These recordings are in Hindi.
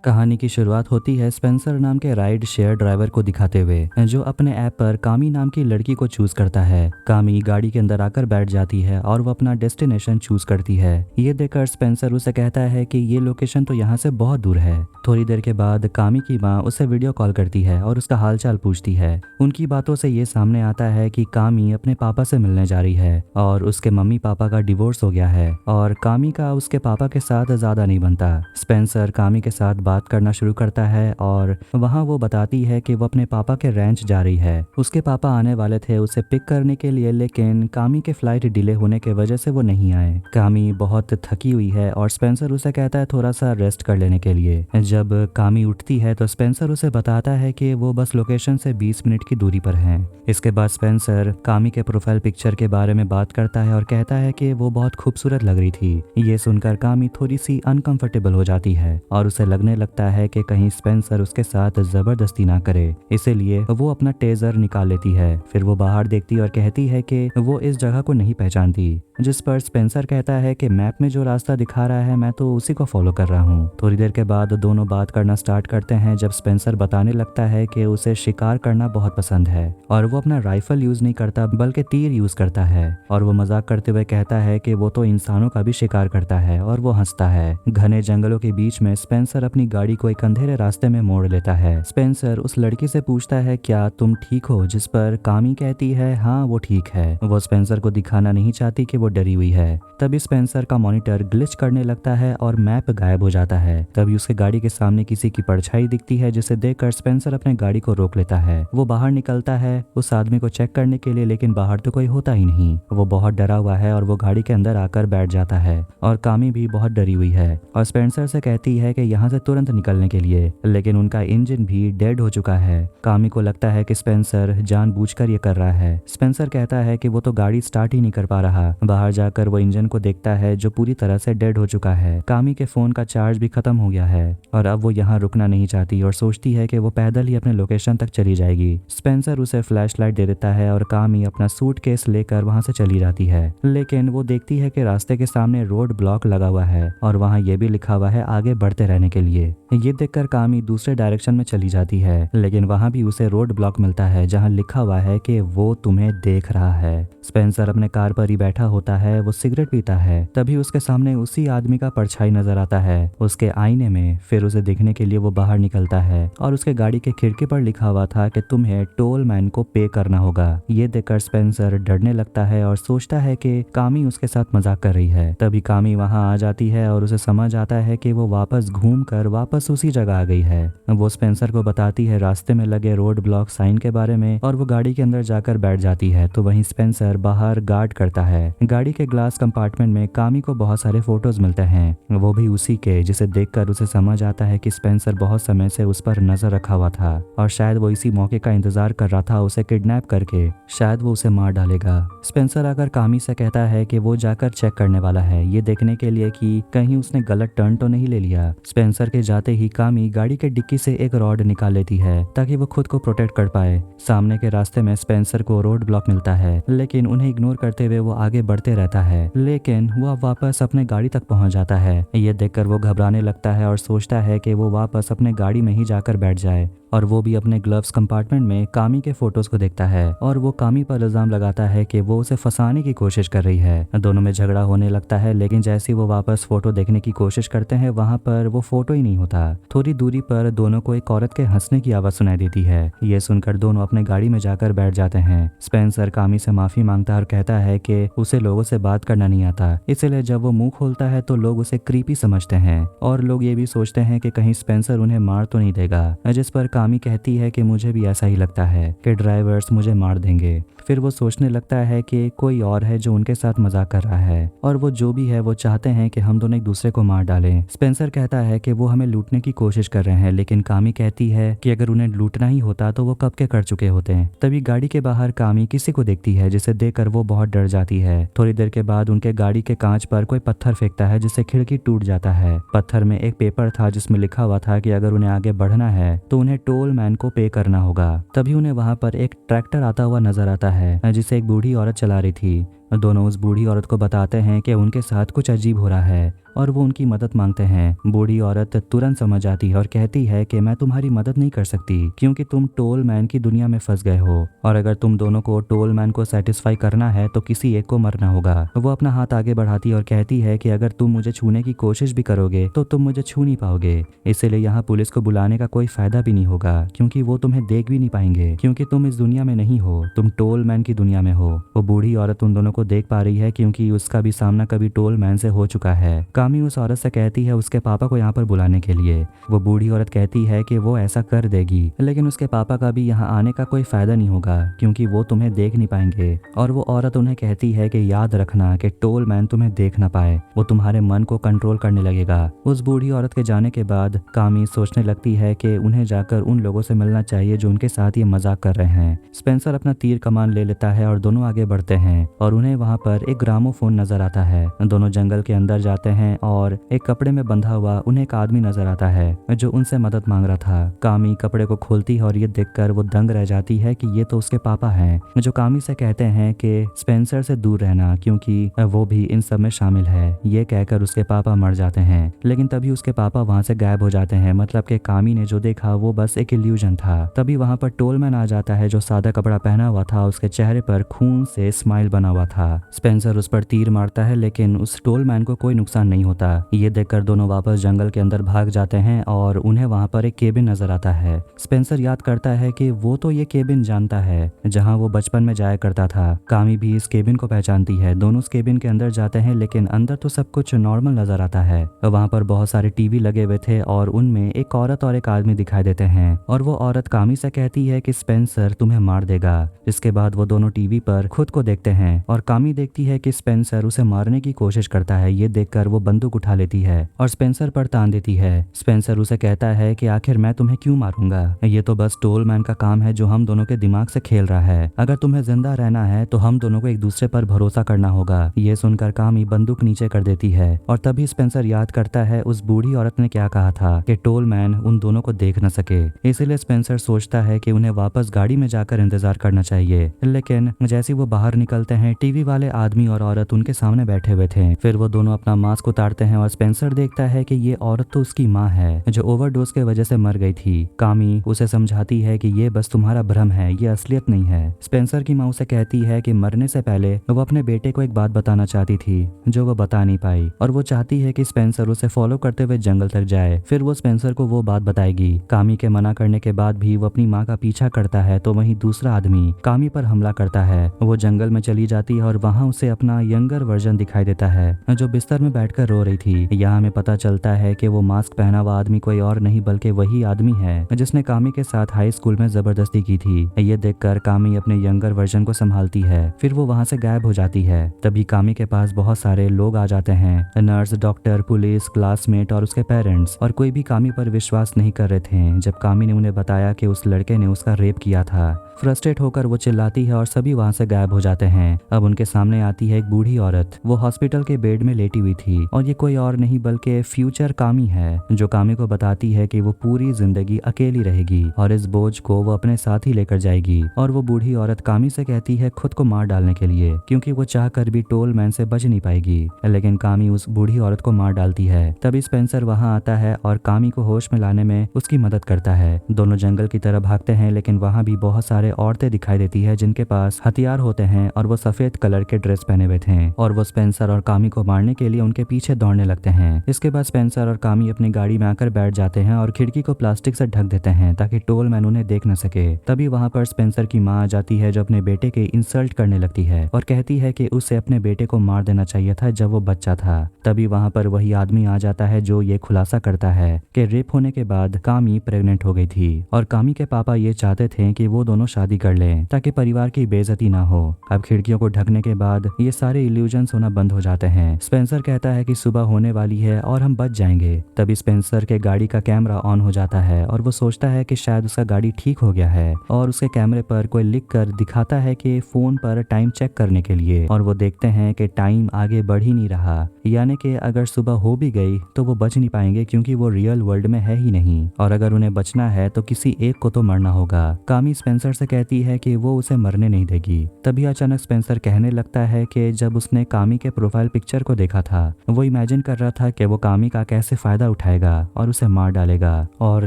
कहानी की शुरुआत होती है स्पेंसर नाम के राइड शेयर ड्राइवर को दिखाते हुए, जो अपने ऐप पर कामी नाम की लड़की को चूज करता है। कामी गाड़ी के अंदर आकर बैठ जाती है और वो अपना डेस्टिनेशन चूज करती है। ये देखकर स्पेंसर उसे कहता है कि ये लोकेशन तो यहाँ से बहुत दूर है। थोड़ी देर के बाद कामी की माँ उसे वीडियो कॉल करती है और उसका हालचाल पूछती है। उनकी बातों से ये सामने आता है कि कामी अपने पापा से मिलने जा रही है और उसके मम्मी पापा का डिवोर्स हो गया है और कामी का उसके पापा के साथ ज्यादा नहीं बनता। स्पेंसर कामी के साथ बात करना शुरू करता है और वहाँ वो बताती है कि वो अपने पापा के रैंच जा रही है। उसके पापा आने वाले थे उसे पिक करने के लिए, लेकिन कामी के फ्लाइट डिले होने की वजह से वो नहीं आए। कामी बहुत थकी हुई है और स्पेंसर उसे कहता है थोड़ा सा रेस्ट कर लेने के लिए। जब कामी उठती है तो स्पेंसर उसे बताता है कि वो बस लोकेशन से 20 मिनट की दूरी पर है। इसके बाद स्पेंसर कामी के प्रोफाइल पिक्चर के बारे में बात करता है और कहता है कि वो बहुत खूबसूरत लग रही थी। ये सुनकर कामी थोड़ी सी अनकंफर्टेबल हो जाती है और उसे लगने लगता है कि कहीं स्पेंसर उसके साथ जबरदस्ती ना करे, इसीलिए वो अपना टेजर निकाल लेती है। फिर वो बाहर देखती और कहती है कि वो इस जगह को नहीं पहचानती, जिस पर स्पेंसर कहता है कि मैप में जो रास्ता दिखा रहा है मैं तो उसी को फॉलो कर रहा हूँ। थोड़ी देर के बाद दोनों बात करना स्टार्ट करते हैं जब स्पेंसर बताने लगता है कि उसे शिकार करना बहुत पसंद है और वो अपना राइफल यूज नहीं करता बल्कि तीर यूज करता है। और वो मजाक करते हुए कहता है कि वो तो इंसानों का भी शिकार करता है और वो हंसता है। घने जंगलों के बीच में स्पेंसर अपनी गाड़ी को एक अंधेरे रास्ते में मोड़ लेता है। स्पेंसर उस लड़की से पूछता है क्या तुम ठीक हो, जिस पर कामी कहती है हाँ वो ठीक है। वो स्पेंसर को दिखाना नहीं चाहती कि वो डरी हुई है। तभी स्पेंसर का मॉनिटर ग्लिच करने लगता है और मैप गायब हो जाता है। तभी उसके गाड़ी के सामने किसी की परछाई दिखती है, जिसे देखकर स्पेंसर अपने गाड़ी को रोक लेता है। वो बाहर निकलता है उस आदमी को चेक करने के लिए, लेकिन बाहर तो कोई होता ही नहीं। वो बहुत डरा हुआ है और वो गाड़ी के अंदर आकर बैठ जाता है और कामी भी बहुत डरी हुई है और स्पेंसर से कहती है कि यहाँ से तुरंत निकलने के लिए, लेकिन उनका इंजन भी डेड हो चुका है। कामी को लगता है कि स्पेंसर जानबूझकर ये कर रहा है। स्पेंसर कहता है कि वो तो गाड़ी स्टार्ट ही नहीं कर पा रहा। बाहर जाकर वो इंजन को देखता है जो पूरी तरह से डेड हो चुका है। कामी के फोन का चार्ज भी खत्म हो गया है और अब वो यहाँ रुकना नहीं चाहती और सोचती है कि वो पैदल ही अपने लोकेशन तक चली जाएगी। स्पेंसर उसे फ्लैशलाइट दे देता है और कामी अपना सूटकेस लेकर वहाँ से चली जाती है, लेकिन वो देखती है कि रास्ते के सामने रोड ब्लॉक लगा हुआ है और वहाँ ये भी लिखा हुआ है आगे बढ़ते रहने के लिए। ये देखकर कामी दूसरे डायरेक्शन में चली जाती है, लेकिन वहाँ भी उसे रोड ब्लॉक मिलता है जहाँ लिखा हुआ है कि वो तुम्हें देख रहा है। स्पेंसर अपने कार पर ही बैठा होता है, वो सिगरेट पीता है। तभी उसके सामने उसी आदमी का परछाई नजर आता है उसके आईने में। फिर उसे देखने के लिए वो बाहर निकलता है और उसके गाड़ी के खिड़की पर लिखा हुआ था कि तुम्हें टोल मैन को पे करना होगा। ये देखकर स्पेंसर डरने लगता है और सोचता है कि कामी उसके साथ मजाक कर रही है। तभी कामी वहाँ आ जाती है और उसे समझ आता है कि वो वापस घूम कर वापस उसी जगह आ गई है। वो स्पेंसर को बताती है रास्ते में लगे रोड ब्लॉक साइन के बारे में और वो गाड़ी के अंदर जाकर बैठ जाती है। तो वहीं स्पेंसर बाहर गार्ड करता है। गाड़ी के ग्लास कंपार्टमेंट में कामी को बहुत सारे फोटोज मिलते हैं, वो भी उसी के, जिसे देखकर उसे समझ आता है कि स्पेंसर बहुत समय से उस पर नजर रखा हुआ था और शायद वो इसी मौके का इंतजार कर रहा था उसे किडनैप करके शायद वो उसे मार डालेगा। स्पेंसर आकर कामी से कहता है कि वो जाकर चेक करने वाला है, ये देखने के लिए कि कहीं उसने गलत टर्न तो नहीं ले लिया। स्पेंसर के जाते ही कामी गाड़ी के डिक्की से एक रॉड निकाल लेती है ताकि वो खुद को प्रोटेक्ट कर पाए। सामने के रास्ते में स्पेंसर को रोड ब्लॉक मिलता है, लेकिन उन्हें इग्नोर करते हुए वो आगे बढ़ते रहता है, लेकिन वो अब वापस अपने गाड़ी तक पहुंच जाता है। ये देखकर वो घबराने लगता है और सोचता है कि वो वापस अपने गाड़ी में ही जाकर बैठ जाए। और वो भी अपने ग्लव्स कंपार्टमेंट में कामी के फोटोज को देखता है और वो कामी पर इल्जाम लगाता है कि वो उसे फंसाने की कोशिश कर रही है। दोनों में झगड़ा होने लगता है, लेकिन जैसे ही वो वापस फोटो देखने की कोशिश करते हैं वहाँ पर वो फोटो ही नहीं होता। थोड़ी दूरी पर दोनों को एक औरत के हंसने की आवाज सुनाई देती है। ये सुनकर दोनों अपने गाड़ी में जाकर बैठ जाते हैं। स्पेंसर कामी से माफी मांगता है और कहता है कि उसे लोगों से बात करना नहीं आता, इसलिए जब वो मुंह खोलता है तो लोग उसे क्रीपी समझते हैं और लोग ये भी सोचते हैं कि कहीं स्पेंसर उन्हें मार तो नहीं देगा। जिस पर कामी कहती है कि मुझे भी ऐसा ही लगता है कि ड्राइवर्स मुझे मार देंगे। फिर वो सोचने लगता है कि कोई और है जो उनके साथ मजाक कर रहा है और वो जो भी है वो चाहते हैं कि हम दोनों एक दूसरे को मार डालें। स्पेंसर कहता है कि वो हमें लूटने की कोशिश कर रहे हैं, लेकिन कामी कहती है कि अगर उन्हें लूटना ही होता तो वो कब के कर चुके होते हैं। तभी गाड़ी के बाहर कामी किसी को देखती है, जिसे देखकर वो बहुत डर जाती है। थोड़ी देर के बाद उनके गाड़ी के कांच पर कोई पत्थर फेंकता है, जिससे खिड़की टूट जाता है। पत्थर में एक पेपर था जिसमें लिखा हुआ था कि अगर उन्हें आगे बढ़ना है तो उन्हें टोल मैन को पे करना होगा। तभी उन्हें वहां पर एक ट्रैक्टर आता हुआ नजर आता है जिसे एक बूढ़ी औरत चला रही थी। दोनों उस बूढ़ी औरत को बताते हैं कि उनके साथ कुछ अजीब हो रहा है और वो उनकी मदद मांगते हैं। बूढ़ी औरत तुरंत समझ जाती है और कहती है कि मैं तुम्हारी मदद नहीं कर सकती क्योंकि तुम टोल मैन की दुनिया में फंस गए हो और अगर तुम दोनों को टोल मैन को सेटिस्फाई करना है तो किसी एक को मरना होगा। वो अपना हाथ आगे बढ़ाती है और कहती है कि अगर तुम मुझे छूने की कोशिश भी करोगे तो तुम मुझे छू नहीं पाओगे, इसलिए यहाँ पुलिस को बुलाने का कोई फायदा भी नहीं होगा क्योंकि वो तुम्हें देख भी नहीं पाएंगे क्योंकि तुम इस दुनिया में नहीं हो, तुम टोल मैन की दुनिया में हो। वो बूढ़ी औरत उन दोनों को देख पा रही है क्योंकि उसका भी सामना कभी टोल मैन से हो चुका है। कामी उस औरत से कहती है उसके पापा को यहाँ पर बुलाने के लिए। वो बूढ़ी औरत कहती है कि वो ऐसा कर देगी लेकिन उसके पापा का भी यहाँ आने का कोई फायदा नहीं होगा क्योंकि वो तुम्हें देख नहीं पाएंगे। और वो औरत उन्हें कहती है कि याद रखना कि टोल मैन तुम्हें देख ना पाए, वो तुम्हारे मन को कंट्रोल करने लगेगा। उस बूढ़ी औरत के जाने के बाद कामी सोचने लगती है कि उन्हें जाकर उन लोगों से मिलना चाहिए जो उनके साथ ये मजाक कर रहे हैं। स्पेंसर अपना तीर कमान ले लेता है और दोनों आगे बढ़ते हैं और उन्हें वहाँ पर एक ग्रामोफोन नजर आता है। दोनों जंगल के अंदर जाते हैं और एक कपड़े में बंधा हुआ उन्हें एक आदमी नजर आता है जो उनसे मदद मांग रहा था। कामी कपड़े को खोलती है और ये देखकर वो दंग रह जाती है कि ये तो उसके पापा हैं, जो कामी से कहते हैं कि स्पेंसर से दूर रहना क्योंकि वो भी इन सब में शामिल है। ये कहकर उसके पापा मर जाते हैं लेकिन तभी उसके पापा वहाँ से गायब हो जाते हैं, मतलब कि कामी ने जो देखा वो बस एक इल्यूजन था। तभी वहाँ पर टोलमैन आ जाता है जो सादा कपड़ा पहना हुआ था, उसके चेहरे पर खून से स्माइल बना हुआ था। स्पेंसर उस पर तीर मारता है लेकिन उस टोलमैन को कोई नुकसान नहीं होता। ये देखकर दोनों वापस जंगल के अंदर भाग जाते हैं और उन्हें वहाँ पर एक केबिन नजर आता है। स्पेंसर याद करता है कि वो तो ये केबिन जानता है जहाँ वो बचपन में जाया करता था। कामी भी इस केबिन को पहचानती है। दोनों उस केबिन के अंदर जाते हैं लेकिन अंदर तो सब कुछ नॉर्मल नजर आता है। वहाँ पर बहुत सारे टीवी लगे हुए थे और उनमें एक औरत और एक आदमी दिखाई देते हैं और वो औरत कामी से कहती है कि स्पेंसर तुम्हें मार देगा। इसके बाद वो दोनों टीवी पर खुद को देखते हैं और कामी देखती है कि स्पेंसर उसे मारने की कोशिश करता है। ये देखकर वो बंदूक उठा लेती है और स्पेंसर पर तान देती है। स्पेंसर उसे कहता है कि आखिर मैं तुम्हें क्यों मारूंगा, ये तो बस टोलमैन का काम है जो हम दोनों के दिमाग से खेल रहा है। अगर तुम्हें जिंदा रहना है तो हम दोनों को एक दूसरे पर भरोसा करना होगा। ये सुनकर कामी बंदूक नीचे कर देती है और तभी स्पेंसर याद करता है उस बूढ़ी औरत ने क्या कहा था कि टोलमैन उन दोनों को देख न सके। इसीलिए स्पेंसर सोचता है कि उन्हें वापस गाड़ी में जाकर इंतजार करना चाहिए। लेकिन जैसे वो बाहर निकलते हैं टीवी वाले आदमी और औरत उनके सामने बैठे हुए थे। फिर वो दोनों अपना मास्क उतारते हैं और स्पेंसर देखता है कि ये औरत तो उसकी माँ है जो ओवरडोज के वजह से मर गई थी। कामी उसे समझाती है कि ये बस तुम्हारा भ्रम है, ये असलियत नहीं है। स्पेंसर की माँ उसे कहती है कि मरने से पहले वो अपने बेटे को एक बात बताना चाहती थी जो वो बता नहीं पाई और वो चाहती है कि स्पेंसर उसे फॉलो करते हुए जंगल तक जाए, फिर वो स्पेंसर को वो बात बताएगी। कामी के मना करने के बाद भी वो अपनी माँ का पीछा करता है तो वहीं दूसरा आदमी कामी पर हमला करता है। वो जंगल में चली जाती है और वहाँ उसे अपना यंगर वर्जन दिखाई देता है जो बिस्तर में बैठकर रो रही थी। यहाँ हमें पता चलता है कि वो मास्क पहना हुआ आदमी कोई और नहीं बल्कि वही आदमी है जिसने कामी के साथ हाई स्कूल में जबरदस्ती की थी। ये देखकर कामी अपने यंगर वर्जन को संभालती है, फिर वो वहाँ से गायब हो जाती है। तभी कामी के पास बहुत सारे लोग आ जाते हैं, नर्स, डॉक्टर, पुलिस, क्लासमेट और उसके पेरेंट्स, और कोई भी कामी पर विश्वास नहीं कर रहे थे जब कामी ने उन्हें बताया कि उस लड़के ने उसका रेप किया था। फ्रस्ट्रेट होकर वो चिल्लाती है और सभी वहाँ से गायब हो जाते हैं। अब उनके सामने आती है एक बूढ़ी औरत। वो हॉस्पिटल के बेड में लेटी हुई थी और ये कोई और नहीं बल्कि फ्यूचर कामी है जो कामी को बताती है कि वो पूरी जिंदगी अकेली रहेगी और इस बोझ को वो अपने साथ ही लेकर जाएगी। और वो बूढ़ी औरत कामी से कहती है खुद को मार डालने के लिए क्योंकि वो चाहकर भी टोलमैन से बच नहीं पाएगी। लेकिन कामी उस बूढ़ी औरत को मार डालती है। तभी स्पेंसर वहाँ आता है और कामी को होश में लाने में उसकी मदद करता है। दोनों जंगल की तरफ भागते हैं लेकिन वहाँ भी बहुत सारे औरतें दिखाई देती है जिनके पास हथियार होते हैं और वो सफेद कलर के ड्रेस पहने हुए थे और वो स्पेंसर और कामी को मारने के लिए उनके पीछे दौड़ने लगते हैं। इसके बाद स्पेंसर और कामी अपनी गाड़ी में आकर बैठ जाते हैं और खिड़की को प्लास्टिक से ढक देते हैं ताकि टोलमैन उन्हें देख न सके। तभी वहाँ पर स्पेंसर की माँ आ जाती है जो अपने बेटे के इंसल्ट करने लगती है और कहती है कि उसे अपने बेटे को मार देना चाहिए था जब वो बच्चा था। तभी वहाँ पर वही आदमी आ जाता है जो ये खुलासा करता है कि रेप होने के बाद कामी प्रेग्नेंट हो गई थी और कामी के पापा ये चाहते थे कि वो दोनों शादी कर लें ताकि परिवार की बेइज्जती ना हो। अब खिड़कियों को ढकने के बाद ये सारे इल्यूजन्स होना बंद हो जाते हैं। स्पेंसर कहता है कि सुबह होने वाली है और हम बच जाएंगे। तभी स्पेंसर के गाड़ी का कैमरा ऑन हो जाता है और वो सोचता है कि शायद उसका गाड़ी ठीक हो गया है और उसके कैमरे पर कोई लिख कर दिखाता है कि फोन पर टाइम चेक करने के लिए, और वो देखते हैं कि टाइम आगे बढ़ ही नहीं रहा, यानी कि अगर सुबह हो भी गई तो वो बच नहीं पाएंगे क्योंकि वो रियल वर्ल्ड में है ही नहीं और अगर उन्हें बचना है तो किसी एक को तो मरना होगा। कामी स्पेंसर से कहती है कि वो उसे मरने नहीं देगी। तभी अचानक स्पेंसर कहने कहने लगता है कि जब उसने कामी के प्रोफाइल पिक्चर को देखा था वो इमेजिन कर रहा था कि वो कामी का कैसे फायदा उठाएगा और उसे मार डालेगा, और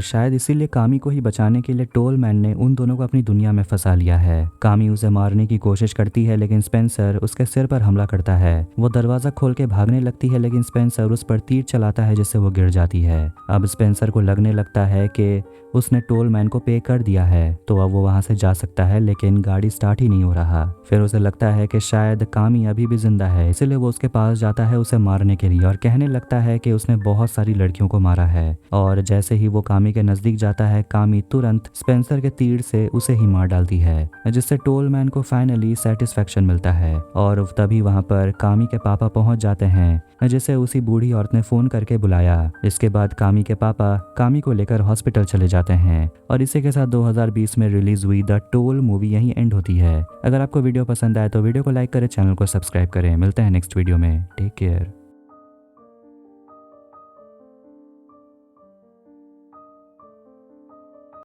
शायद इसीलिए कामी को ही बचाने के लिए टोल मैन ने उन दोनों को अपनी दुनिया में फंसा लिया है। कामी उसे मारने की कोशिश करती है लेकिन स्पेंसर उसके सिर पर हमला करता है। वो दरवाजा खोल के भागने लगती है लेकिन स्पेंसर उस पर तीर चलाता है जिससे वो गिर जाती है। अब स्पेंसर को लगने लगता है कि उसने टोल मैन को पे कर दिया है तो अब वो वहां से जा सकता है, लेकिन गाड़ी स्टार्ट ही नहीं हो रहा। फिर उसे लगता है कि शायद कामी अभी भी जिंदा है, इसलिए वो उसके पास जाता है उसे मारने के लिए और कहने लगता है कि उसने बहुत सारी लड़कियों को मारा है। और जैसे ही वो कामी के नजदीक जाता है कामी तुरंत स्पेंसर के तीर से उसे ही मार डालती है, जिससे टोल मैन को फाइनली सेटिस्फेक्शन मिलता है। और तभी वहां पर कामी के पापा पहुंच जाते हैं, जिसे उसी बूढ़ी औरत ने फोन करके बुलाया। इसके बाद कामी के पापा कामी को लेकर हॉस्पिटल चले जाते हैं और इसी के साथ 2020 में रिलीज हुई द टोल मूवी यहीं एंड होती है। अगर आपको वीडियो पसंद आए तो वीडियो को लाइक करें, चैनल को सब्सक्राइब करें। मिलते हैं नेक्स्ट वीडियो में। Take care.